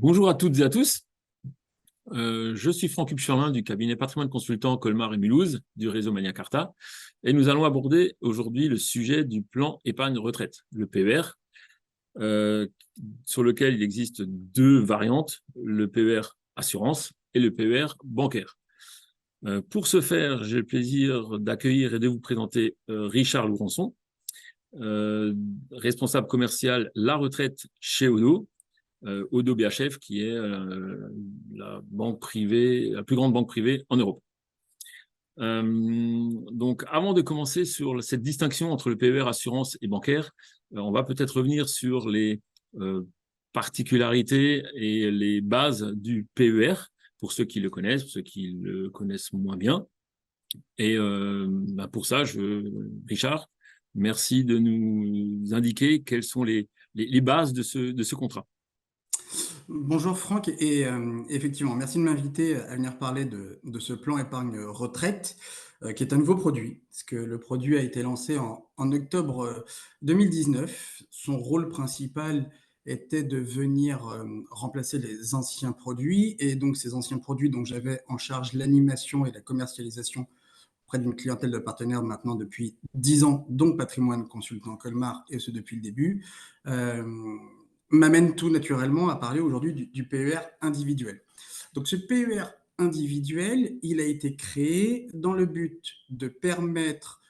Bonjour à toutes et à tous. Je suis Franck Hubcherlin du cabinet Patrimoine Consultant Colmar et Mulhouse du réseau Magna Carta. Et nous allons aborder aujourd'hui le sujet du plan épargne retraite, le PER, sur lequel il existe deux variantes, le PER assurance et le PER bancaire. Pour ce faire, j'ai le plaisir d'accueillir et de vous présenter Richard Lourençon, responsable commercial La Retraite chez Odo. Odo BHF, qui est la banque privée, la plus grande banque privée en Europe. Donc, avant de commencer sur cette distinction entre le PER, assurance et bancaire, on va peut-être revenir sur les particularités et les bases du PER, pour ceux qui le connaissent, pour ceux qui le connaissent moins bien. Et pour ça, Richard, merci de nous indiquer quelles sont les bases de ce contrat. Bonjour Franck, et effectivement, merci de m'inviter à venir parler de ce plan épargne retraite, qui est un nouveau produit, parce que le produit a été lancé en octobre 2019. Son rôle principal était de venir remplacer les anciens produits, et donc ces anciens produits dont j'avais en charge l'animation et la commercialisation auprès d'une clientèle de partenaires maintenant depuis 10 ans, dont Patrimoine Consultant Colmar, et ce depuis le début, m'amène tout naturellement à parler aujourd'hui du PER individuel. Donc ce PER individuel, il a été créé dans le but de permettre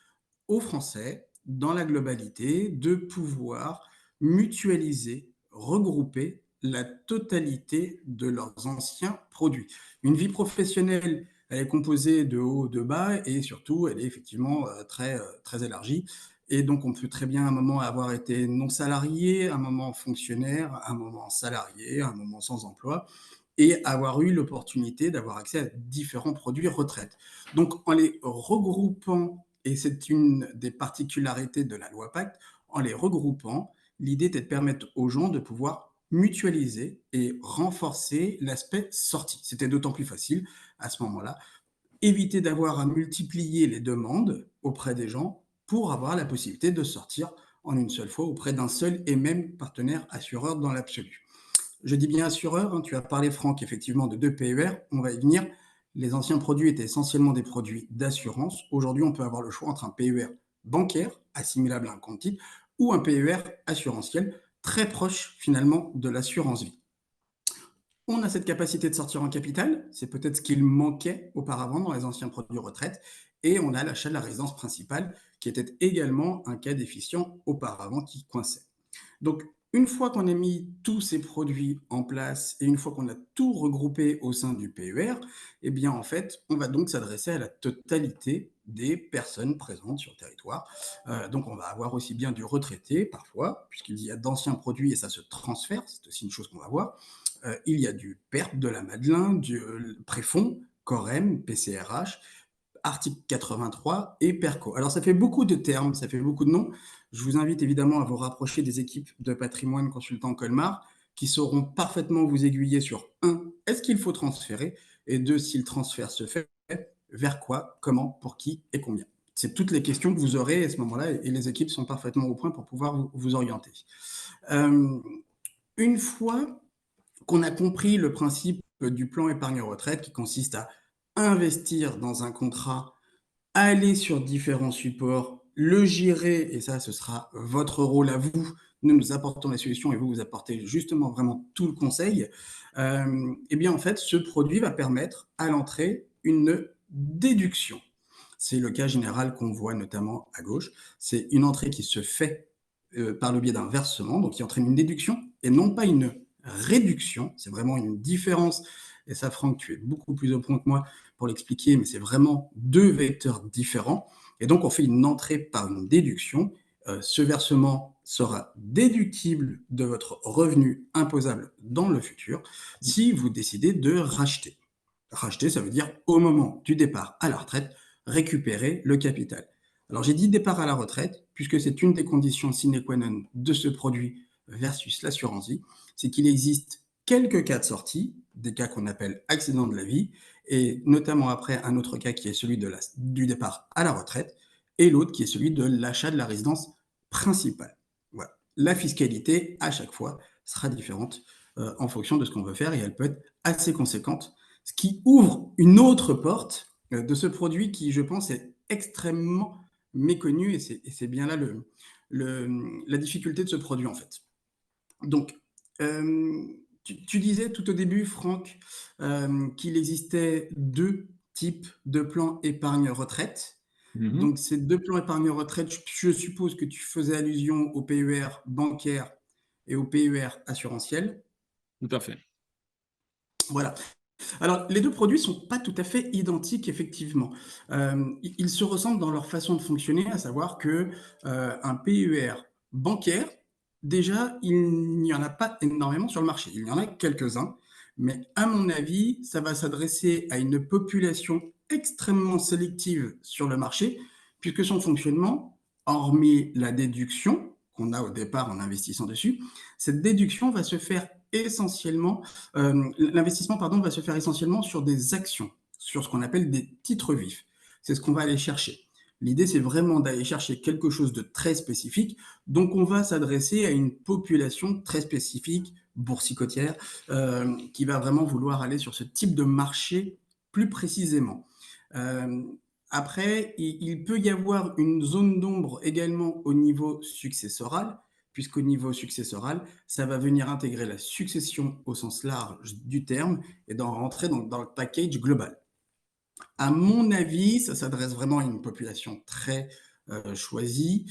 aux Français, dans la globalité, de pouvoir mutualiser, regrouper la totalité de leurs anciens produits. Une vie professionnelle, elle est composée de haut, de bas, et surtout, elle est effectivement très élargie. Et donc, on peut très bien à un moment avoir été non salarié, un moment fonctionnaire, un moment salarié, un moment sans emploi, et avoir eu l'opportunité d'avoir accès à différents produits retraite. Donc, en les regroupant, et c'est une des particularités de la loi Pacte, en les regroupant, l'idée était de permettre aux gens de pouvoir mutualiser et renforcer l'aspect sortie. C'était d'autant plus facile à ce moment-là. Éviter d'avoir à multiplier les demandes auprès des gens pour avoir la possibilité de sortir en une seule fois auprès d'un seul et même partenaire assureur dans l'absolu. Je dis bien assureur, hein, tu as parlé Franck effectivement de deux PER, on va y venir. Les anciens produits étaient essentiellement des produits d'assurance. Aujourd'hui, on peut avoir le choix entre un PER bancaire, assimilable à un compte titre, ou un PER assurantiel, très proche finalement de l'assurance vie. On a cette capacité de sortir en capital, c'est peut-être ce qu'il manquait auparavant dans les anciens produits retraite, et on a l'achat de la résidence principale, qui était également un cas déficient auparavant qui coinçait. Donc, une fois qu'on a mis tous ces produits en place et une fois qu'on a tout regroupé au sein du PER, eh bien, en fait, on va donc s'adresser à la totalité des personnes présentes sur le territoire. Donc, on va avoir aussi bien du retraité, parfois, puisqu'il y a d'anciens produits et ça se transfère, c'est aussi une chose qu'on va voir. Il y a du PERP, de la Madelin, du Préfonds, Corem, PCRH, article 83 et PERCO. Alors, ça fait beaucoup de termes, ça fait beaucoup de noms. Je vous invite évidemment à vous rapprocher des équipes de Patrimoine Consultant Colmar qui sauront parfaitement vous aiguiller sur 1, est-ce qu'il faut transférer, et 2, si le transfert se fait, vers quoi, comment, pour qui et combien. C'est toutes les questions que vous aurez à ce moment-là et les équipes sont parfaitement au point pour pouvoir vous orienter. Une fois qu'on a compris le principe du plan épargne retraite qui consiste à investir dans un contrat, aller sur différents supports, le gérer, et ça, ce sera votre rôle à vous. Nous apportons la solution et vous apportez justement vraiment tout le conseil. Eh bien, en fait, ce produit va permettre à l'entrée une déduction. C'est le cas général qu'on voit notamment à gauche. C'est une entrée qui se fait par le biais d'un versement, donc qui entraîne une déduction et non pas une réduction. C'est vraiment une différence. Et ça, Franck, tu es beaucoup plus au point que moi pour l'expliquer, mais c'est vraiment deux vecteurs différents. Et donc, on fait une entrée par une déduction. Ce versement sera déductible de votre revenu imposable dans le futur si vous décidez de racheter. Racheter, ça veut dire au moment du départ à la retraite, récupérer le capital. Alors, j'ai dit départ à la retraite, puisque c'est une des conditions sine qua non de ce produit versus l'assurance vie, c'est qu'il existe quelques cas de sortie, des cas qu'on appelle accident de la vie, et notamment après un autre cas qui est celui du départ à la retraite, et l'autre qui est celui de l'achat de la résidence principale. Voilà. La fiscalité, à chaque fois, sera différente en fonction de ce qu'on veut faire et elle peut être assez conséquente, ce qui ouvre une autre porte de ce produit qui, je pense, est extrêmement méconnu et c'est bien là la difficulté de ce produit en fait. Donc, tu disais tout au début, Franck, qu'il existait deux types de plans épargne-retraite. Mhm. Donc, ces deux plans épargne-retraite, je suppose que tu faisais allusion au PER bancaire et au PER assurantiel. Tout à fait. Voilà. Alors, les deux produits ne sont pas tout à fait identiques, effectivement. Ils se ressemblent dans leur façon de fonctionner, à savoir que un PER bancaire, déjà, il n'y en a pas énormément sur le marché. Il y en a quelques-uns, mais à mon avis, ça va s'adresser à une population extrêmement sélective sur le marché, puisque son fonctionnement, hormis la déduction qu'on a au départ en investissant dessus, cette déduction va se faire essentiellement l'investissement pardon, va se faire essentiellement sur des actions, sur ce qu'on appelle des titres vifs. C'est ce qu'on va aller chercher. L'idée, c'est vraiment d'aller chercher quelque chose de très spécifique. Donc, on va s'adresser à une population très spécifique, boursicotière, qui va vraiment vouloir aller sur ce type de marché plus précisément. Euh, Après, il peut y avoir une zone d'ombre également au niveau successoral, puisqu'au niveau successoral, ça va venir intégrer la succession au sens large du terme et d'en rentrer dans le package global. À mon avis, ça s'adresse vraiment à une population très choisie,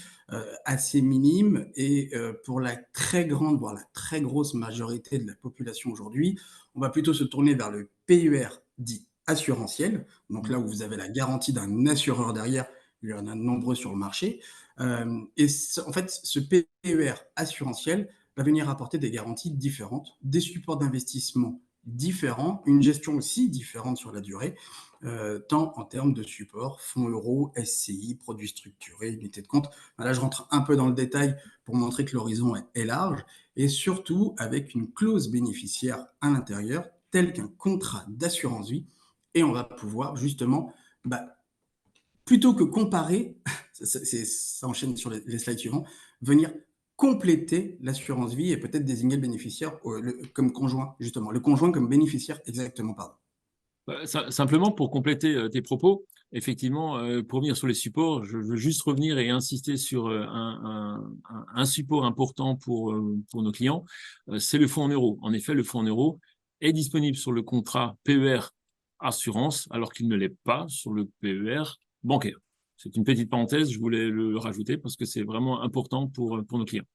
assez minime, et pour la très grande, voire la très grosse majorité de la population aujourd'hui, on va plutôt se tourner vers le PER dit assurantiel, donc là où vous avez la garantie d'un assureur derrière, il y en a de nombreux sur le marché, et en fait, ce PER assurantiel va venir apporter des garanties différentes, des supports d'investissement différents, une gestion aussi différente sur la durée, tant en termes de support, fonds euros, SCI, produits structurés, unités de compte. Là, je rentre un peu dans le détail pour montrer que l'horizon est large, et surtout avec une clause bénéficiaire à l'intérieur, telle qu'un contrat d'assurance vie, et on va pouvoir justement, bah, plutôt que comparer, ça enchaîne sur les slides suivants, venir compléter l'assurance vie et peut-être désigner le bénéficiaire comme conjoint, justement, le conjoint comme bénéficiaire, exactement, pardon. Simplement pour compléter tes propos, effectivement, pour revenir sur les supports, je veux juste revenir et insister sur un support important pour nos clients, c'est le fonds en euros. En effet, le fonds en euros est disponible sur le contrat PER assurance, alors qu'il ne l'est pas sur le PER bancaire. C'est une petite parenthèse, je voulais le rajouter parce que c'est vraiment important pour nos clients.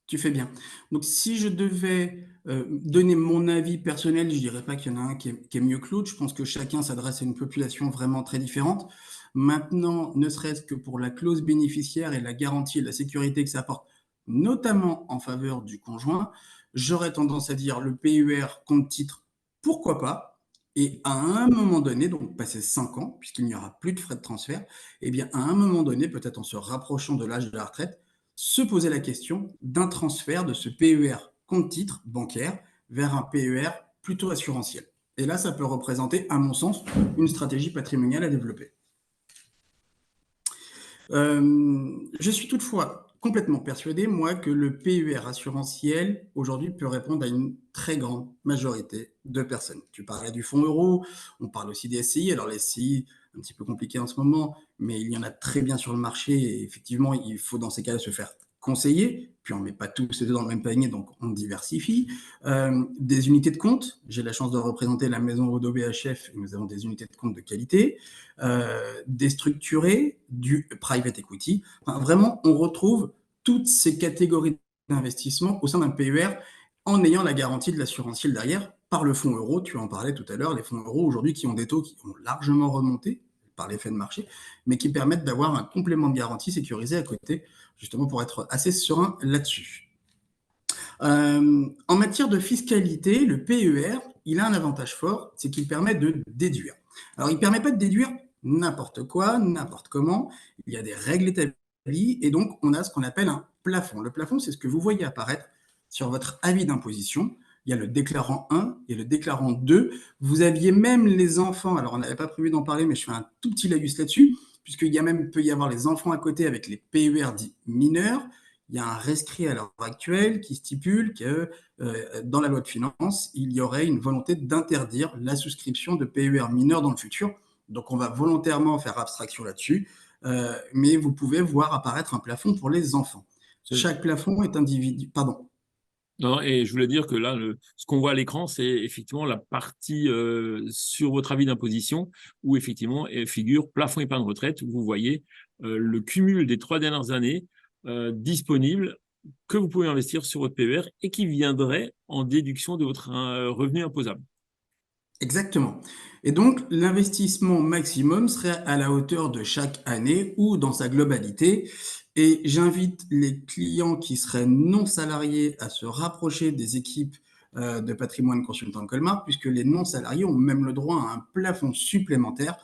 Tu fais bien. Donc, si je devais donner mon avis personnel, je dirais pas qu'il y en a un qui est mieux que l'autre. Je pense que chacun s'adresse à une population vraiment très différente. Maintenant, ne serait-ce que pour la clause bénéficiaire et la garantie et la sécurité que ça apporte, notamment en faveur du conjoint, j'aurais tendance à dire le PER compte titre, pourquoi pas. Et à un moment donné, donc passé 5 ans, puisqu'il n'y aura plus de frais de transfert, eh bien, à un moment donné, peut-être en se rapprochant de l'âge de la retraite, se poser la question d'un transfert de ce PER compte titre bancaire vers un PER plutôt assurantiel. Et là, ça peut représenter, à mon sens, une stratégie patrimoniale à développer. Je suis toutefois complètement persuadé, moi, que le PER assurantiel, aujourd'hui, peut répondre à une très grande majorité de personnes. Tu parlais du fonds euro, on parle aussi des SCI. Alors, les SCI, un petit peu compliqué en ce moment, mais il y en a très bien sur le marché. Et effectivement, il faut dans ces cas-là se faire conseiller. Puis, on ne met pas tous ces deux dans le même panier, donc on diversifie. Des unités de compte. J'ai la chance de représenter la maison Odo BHF et nous avons des unités de compte de qualité. Déstructuré, du private equity. Enfin, vraiment, on retrouve toutes ces catégories d'investissement au sein d'un PER en ayant la garantie de l'assurantiel derrière par le fonds euro. Tu en parlais tout à l'heure, les fonds euros aujourd'hui qui ont des taux qui ont largement remonté par l'effet de marché, mais qui permettent d'avoir un complément de garantie sécurisé à côté, justement pour être assez serein là-dessus. En matière de fiscalité, le PER, il a un avantage fort, c'est qu'il permet de déduire. Alors, il ne permet pas de déduire n'importe quoi, n'importe comment. Il y a des règles établies et donc on a ce qu'on appelle un plafond. Le plafond, c'est ce que vous voyez apparaître sur votre avis d'imposition. Il y a le déclarant 1 et le déclarant 2. Vous aviez même les enfants, alors on n'avait pas prévu d'en parler, mais je fais un tout petit lagus là-dessus, puisqu'il y a même, peut y avoir les enfants à côté avec les PER dits mineurs. il y a un rescrit à l'heure actuelle qui stipule que dans la loi de finances, il y aurait une volonté d'interdire la souscription de PER mineurs dans le futur. Donc, on va volontairement faire abstraction là-dessus, mais vous pouvez voir apparaître un plafond pour les enfants. Chaque plafond est individuel. Pardon. Non, et je voulais dire que là, ce qu'on voit à l'écran, c'est effectivement la partie sur votre avis d'imposition où effectivement figure plafond épargne retraite, où vous voyez le cumul des 3 dernières années disponibles que vous pouvez investir sur votre PER et qui viendrait en déduction de votre revenu imposable. Exactement. Et donc, l'investissement maximum serait à la hauteur de chaque année ou dans sa globalité. Et j'invite les clients qui seraient non salariés à se rapprocher des équipes de patrimoine consultant Colmar, puisque les non salariés ont même le droit à un plafond supplémentaire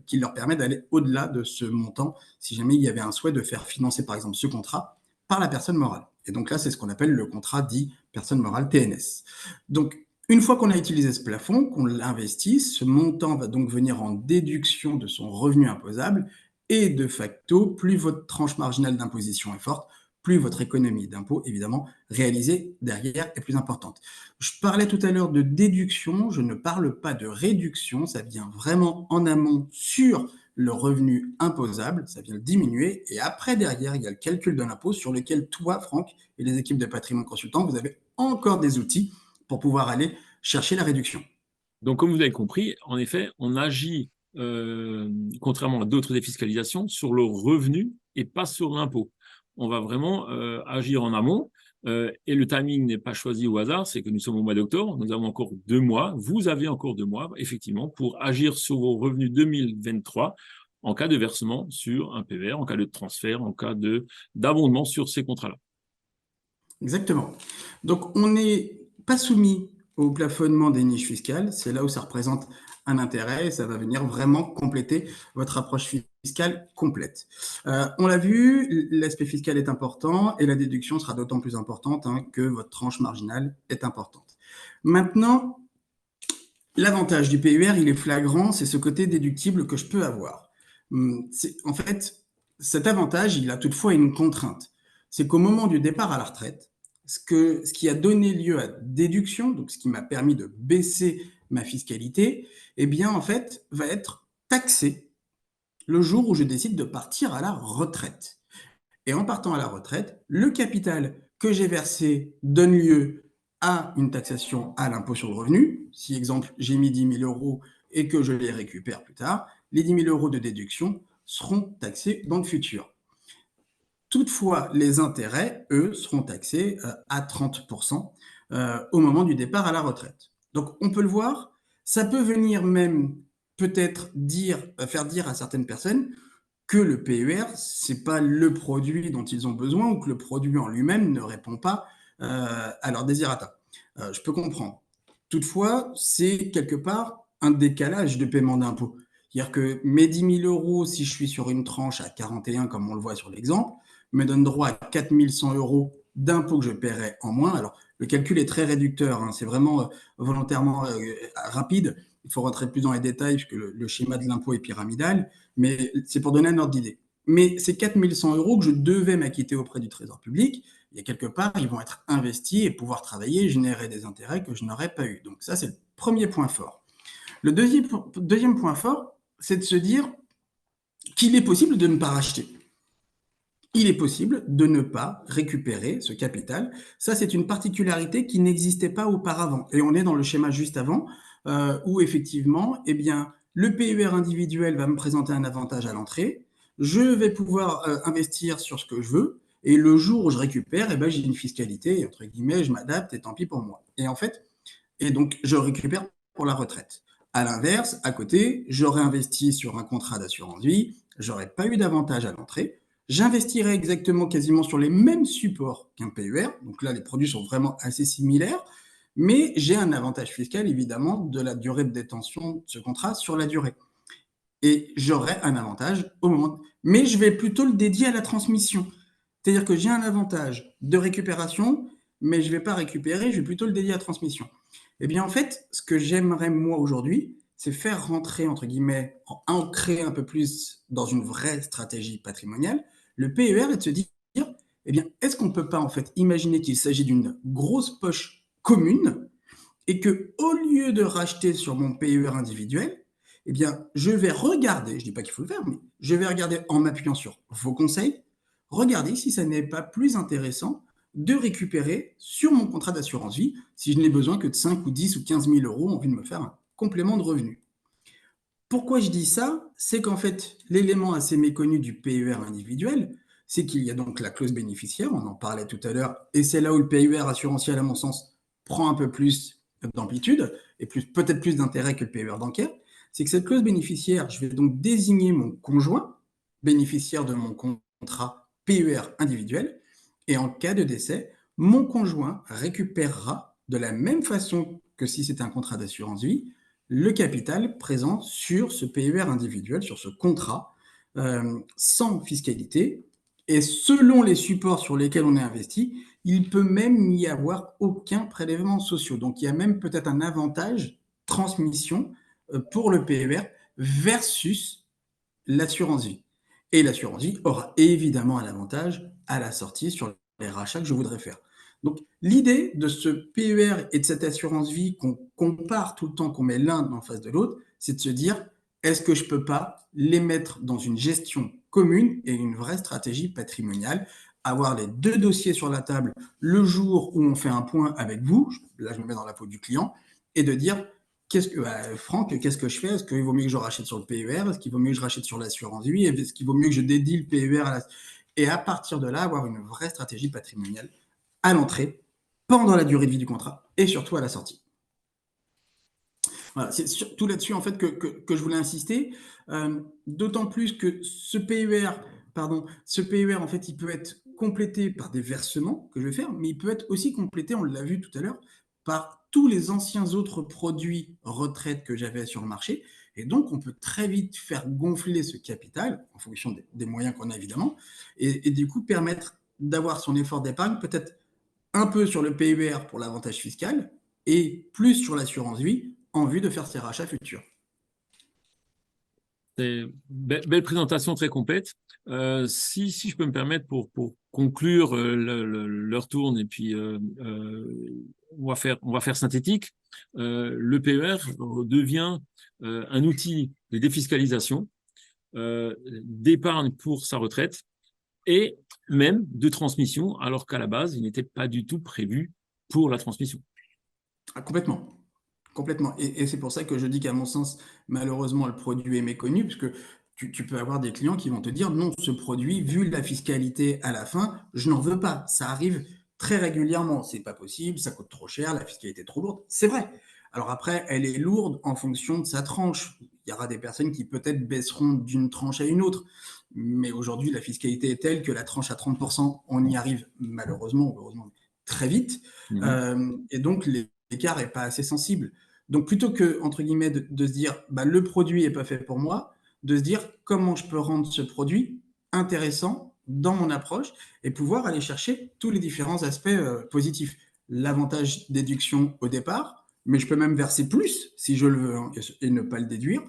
qui leur permet d'aller au-delà de ce montant, si jamais il y avait un souhait de faire financer, par exemple, ce contrat par la personne morale. Et donc là, c'est ce qu'on appelle le contrat dit personne morale TNS. Donc, une fois qu'on a utilisé ce plafond, qu'on l'investit, ce montant va donc venir en déduction de son revenu imposable et de facto, plus votre tranche marginale d'imposition est forte, plus votre économie d'impôt, évidemment, réalisée derrière est plus importante. Je parlais tout à l'heure de déduction, je ne parle pas de réduction, ça vient vraiment en amont sur le revenu imposable, ça vient le diminuer, et après, derrière, il y a le calcul de l'impôt sur lequel toi, Franck, et les équipes de patrimoine consultant, vous avez encore des outils pour pouvoir aller chercher la réduction. Donc, comme vous avez compris, en effet, on agit, contrairement à d'autres défiscalisations, sur le revenu et pas sur l'impôt. On va vraiment agir en amont. Et le timing n'est pas choisi au hasard, c'est que nous sommes au mois d'octobre, nous avons encore 2 mois, vous avez encore 2 mois, effectivement, pour agir sur vos revenus 2023 en cas de versement sur un PER, en cas de transfert, en cas d'abondement sur ces contrats-là. Exactement. Donc, on n'est pas soumis au plafonnement des niches fiscales. C'est là où ça représente un intérêt et ça va venir vraiment compléter votre approche fiscale complète. On l'a vu, l'aspect fiscal est important et la déduction sera d'autant plus importante que votre tranche marginale est importante. Maintenant, l'avantage du PER, il est flagrant, c'est ce côté déductible que je peux avoir. En fait, cet avantage, il a toutefois une contrainte. C'est qu'au moment du départ à la retraite, ce qui a donné lieu à déduction, donc ce qui m'a permis de baisser ma fiscalité, eh bien, en fait, va être taxé le jour où je décide de partir à la retraite. Et en partant à la retraite, le capital que j'ai versé donne lieu à une taxation à l'impôt sur le revenu. Si, exemple, j'ai mis 10 000 euros et que je les récupère plus tard, les 10 000 euros de déduction seront taxés dans le futur. Toutefois, les intérêts, eux, seront taxés à 30% au moment du départ à la retraite. Donc, on peut le voir, ça peut venir même peut-être faire dire à certaines personnes que le PER, ce n'est pas le produit dont ils ont besoin ou que le produit en lui-même ne répond pas à leur désirata. Je peux comprendre. Toutefois, c'est quelque part un décalage de paiement d'impôt. C'est-à-dire que mes 10 000 euros, si je suis sur une tranche à 41, comme on le voit sur l'exemple, me donnent droit à 4 100 euros d'impôt que je paierai en moins. Alors, le calcul est très réducteur, c'est vraiment volontairement rapide. Il faut rentrer plus dans les détails puisque le schéma de l'impôt est pyramidal, mais c'est pour donner un ordre d'idée. Mais ces 4 100 euros que je devais m'acquitter auprès du Trésor public, il y a quelque part, ils vont être investis et pouvoir travailler et générer des intérêts que je n'aurais pas eu. Donc ça, c'est le premier point fort. Le deuxième point fort, c'est de se dire qu'il est possible de ne pas racheter. Il est possible de ne pas récupérer ce capital. Ça, c'est une particularité qui n'existait pas auparavant. Et on est dans le schéma juste avant, où effectivement, eh bien, le PER individuel va me présenter un avantage à l'entrée. Je vais pouvoir investir sur ce que je veux. Et le jour où je récupère, eh ben, j'ai une fiscalité, et entre guillemets, je m'adapte et tant pis pour moi. Et en fait, donc, je récupère pour la retraite. À l'inverse, à côté, j'aurais investi sur un contrat d'assurance vie, j'aurais pas eu d'avantage à l'entrée, j'investirais exactement quasiment sur les mêmes supports qu'un PER, donc là, les produits sont vraiment assez similaires, mais j'ai un avantage fiscal, évidemment, de la durée de détention de ce contrat sur la durée. Et j'aurai un avantage au moment. Mais je vais plutôt le dédier à la transmission. C'est-à-dire que j'ai un avantage de récupération, mais je ne vais pas récupérer, je vais plutôt le dédier à la transmission. Eh bien, en fait, ce que j'aimerais, moi, aujourd'hui, c'est faire rentrer, entre guillemets, ancrer un peu plus dans une vraie stratégie patrimoniale, le PER et de se dire, eh bien, est-ce qu'on ne peut pas en fait imaginer qu'il s'agit d'une grosse poche commune et que au lieu de racheter sur mon PER individuel, eh bien, je vais regarder, je ne dis pas qu'il faut le faire, mais je vais regarder en m'appuyant sur vos conseils, regarder si ça n'est pas plus intéressant de récupérer sur mon contrat d'assurance vie si je n'ai besoin que de 5 ou 10 ou 15 000 euros en vue de me faire un complément de revenu. Pourquoi je dis ça? C'est qu'en fait, l'élément assez méconnu du PER individuel, c'est qu'il y a donc la clause bénéficiaire, on en parlait tout à l'heure, et c'est là où le PER assurantiel, à mon sens, prend un peu plus d'amplitude et peut-être plus d'intérêt que le PER bancaire. C'est que cette clause bénéficiaire, je vais donc désigner mon conjoint bénéficiaire de mon contrat PER individuel, et en cas de décès, mon conjoint récupérera de la même façon que si c'était un contrat d'assurance vie le capital présent sur ce PER individuel, sur ce contrat, sans fiscalité. Et selon les supports sur lesquels on est investi, il peut même n'y avoir aucun prélèvement social. Donc il y a même peut-être un avantage transmission pour le PER versus l'assurance vie. Et l'assurance vie aura évidemment un avantage à la sortie sur les rachats que je voudrais faire. Donc, l'idée de ce PER et de cette assurance vie qu'on compare tout le temps, qu'on met l'un en face de l'autre, c'est de se dire, est-ce que je ne peux pas les mettre dans une gestion commune et une vraie stratégie patrimoniale, avoir les deux dossiers sur la table le jour où on fait un point avec vous, là je me mets dans la peau du client, et de dire, Franck, qu'est-ce que je fais? Est-ce qu'il vaut mieux que je rachète sur le PER? Est-ce qu'il vaut mieux que je rachète sur l'assurance vie? Est-ce qu'il vaut mieux que je dédie le PER Et à partir de là, avoir une vraie stratégie patrimoniale à l'entrée, pendant la durée de vie du contrat et surtout à la sortie. Voilà, c'est surtout là-dessus en fait que je voulais insister, d'autant plus que ce PER en fait, il peut être complété par des versements que je vais faire, mais il peut être aussi complété, on l'a vu tout à l'heure, par tous les anciens autres produits retraite que j'avais sur le marché. Et donc, on peut très vite faire gonfler ce capital, en fonction des moyens qu'on a évidemment, et du coup permettre d'avoir son effort d'épargne peut-être un peu sur le PER pour l'avantage fiscal et plus sur l'assurance vie en vue de faire ses rachats futurs. Belle présentation très complète. Si je peux me permettre pour conclure, l'heure tourne et puis on va faire synthétique. Le PER devient un outil de défiscalisation, d'épargne pour sa retraite et même de transmission, alors qu'à la base, il n'était pas du tout prévu pour la transmission. Ah, complètement. Complètement. Et c'est pour ça que je dis qu'à mon sens, malheureusement, le produit est méconnu, parce que tu peux avoir des clients qui vont te dire non, ce produit, vu la fiscalité à la fin, je n'en veux pas. Ça arrive très régulièrement. C'est pas possible, ça coûte trop cher, la fiscalité est trop lourde. C'est vrai. Alors après, elle est lourde en fonction de sa tranche. Il y aura des personnes qui peut-être baisseront d'une tranche à une autre. Mais aujourd'hui, la fiscalité est telle que la tranche à 30%, on y arrive malheureusement, ou heureusement, très vite. Et donc, l'écart n'est pas assez sensible. Donc, plutôt que, entre guillemets, de se dire bah, le produit n'est pas fait pour moi, de se dire comment je peux rendre ce produit intéressant dans mon approche et pouvoir aller chercher tous les différents aspects positifs. L'avantage déduction au départ, mais je peux même verser plus si je le veux hein, et ne pas le déduire.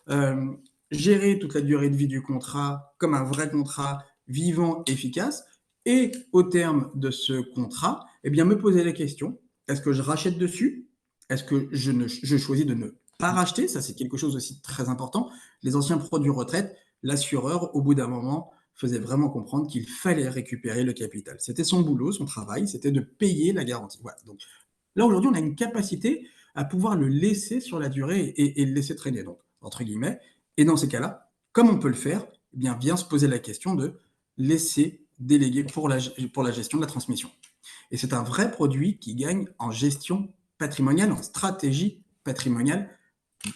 Euh, Gérer toute la durée de vie du contrat comme un vrai contrat vivant, efficace. Et au terme de ce contrat, eh bien, me poser la question, est-ce que je rachète dessus? Est-ce que je choisis de ne pas racheter? Ça, c'est quelque chose aussi de très important. Les anciens produits retraite, l'assureur, au bout d'un moment, faisait vraiment comprendre qu'il fallait récupérer le capital. C'était son boulot, son travail, c'était de payer la garantie. Voilà. Donc là, aujourd'hui, on a une capacité à pouvoir le laisser sur la durée et le laisser traîner, donc, entre guillemets. Et dans ces cas-là, comme on peut le faire, eh bien se poser la question de laisser déléguer pour la gestion de la transmission. Et c'est un vrai produit qui gagne en gestion patrimoniale, en stratégie patrimoniale,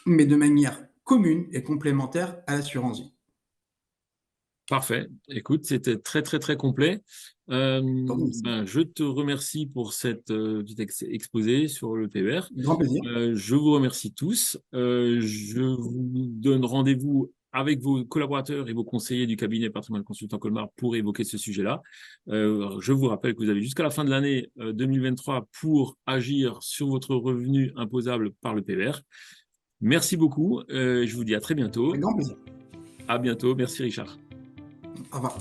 mais de manière commune et complémentaire à l'assurance vie. Parfait. Écoute, c'était très, très, très complet. Je te remercie pour cette petite exposé sur le PER. Grand plaisir. Je vous remercie tous. Je vous donne rendez-vous avec vos collaborateurs et vos conseillers du cabinet Patrimoine Consultant Colmar pour évoquer ce sujet-là. Je vous rappelle que vous avez jusqu'à la fin de l'année 2023 pour agir sur votre revenu imposable par le PER. Merci beaucoup. Je vous dis à très bientôt. Avec grand plaisir. À bientôt. Merci Richard. Au revoir.